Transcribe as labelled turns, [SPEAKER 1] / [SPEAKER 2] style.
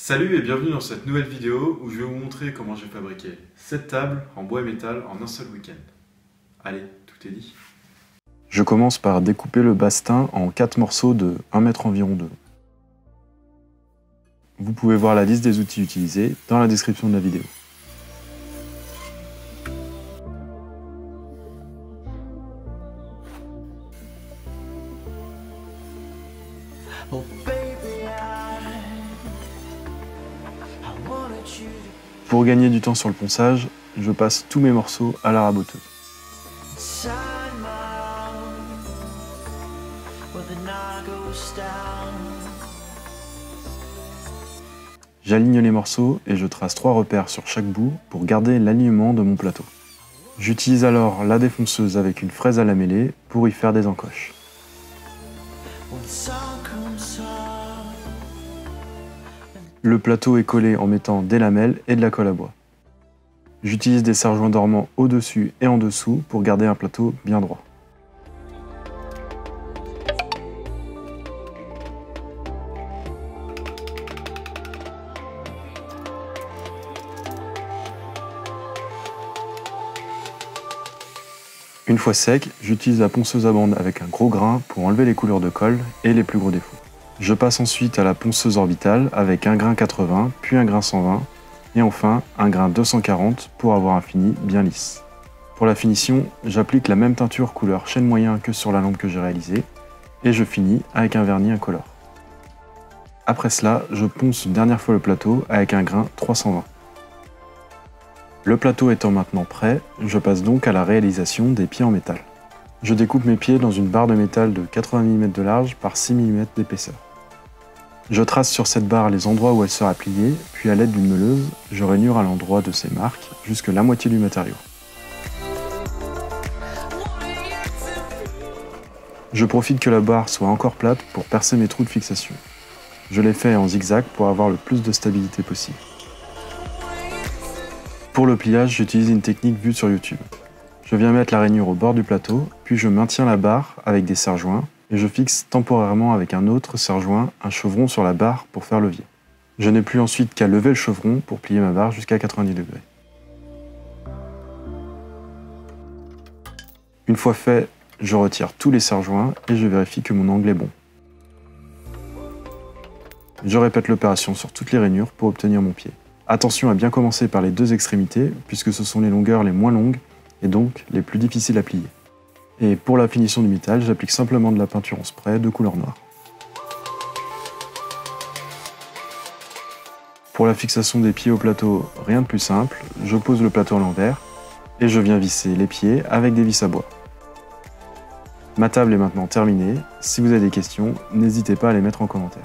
[SPEAKER 1] Salut et bienvenue dans cette nouvelle vidéo où je vais vous montrer comment j'ai fabriqué cette table en bois et métal en un seul week-end. Allez, tout est dit. Je commence par découper le bastin en 4 morceaux de 1 mètre environ de long. Vous pouvez voir la liste des outils utilisés dans la description de la vidéo. Pour gagner du temps sur le ponçage, je passe tous mes morceaux à la raboteuse. J'aligne les morceaux et je trace 3 repères sur chaque bout pour garder l'alignement de mon plateau. J'utilise alors la défonceuse avec une fraise à lameller pour y faire des encoches. Le plateau est collé en mettant des lamelles et de la colle à bois. J'utilise des serre-joints dormants au-dessus et en dessous pour garder un plateau bien droit. Une fois sec, j'utilise la ponceuse à bande avec un gros grain pour enlever les couleurs de colle et les plus gros défauts. Je passe ensuite à la ponceuse orbitale avec un grain 80, puis un grain 120, et enfin un grain 240 pour avoir un fini bien lisse. Pour la finition, j'applique la même teinture couleur chêne moyen que sur la lampe que j'ai réalisée, et je finis avec un vernis incolore. Après cela, je ponce une dernière fois le plateau avec un grain 320. Le plateau étant maintenant prêt, je passe donc à la réalisation des pieds en métal. Je découpe mes pieds dans une barre de métal de 80 mm de large par 6 mm d'épaisseur. Je trace sur cette barre les endroits où elle sera pliée, puis à l'aide d'une meuleuse, je rainure à l'endroit de ces marques jusque la moitié du matériau. Je profite que la barre soit encore plate pour percer mes trous de fixation. Je les fais en zigzag pour avoir le plus de stabilité possible. Pour le pliage, j'utilise une technique vue sur YouTube. Je viens mettre la rainure au bord du plateau, puis je maintiens la barre avec des serre-joints et je fixe temporairement avec un autre serre-joint un chevron sur la barre pour faire levier. Je n'ai plus ensuite qu'à lever le chevron pour plier ma barre jusqu'à 90 degrés. Une fois fait, je retire tous les serre-joints et je vérifie que mon angle est bon. Je répète l'opération sur toutes les rainures pour obtenir mon pied. Attention à bien commencer par les deux extrémités puisque ce sont les longueurs les moins longues et donc les plus difficiles à plier. Et pour la finition du métal, j'applique simplement de la peinture en spray de couleur noire. Pour la fixation des pieds au plateau, rien de plus simple, je pose le plateau à l'envers et je viens visser les pieds avec des vis à bois. Ma table est maintenant terminée, si vous avez des questions, n'hésitez pas à les mettre en commentaire.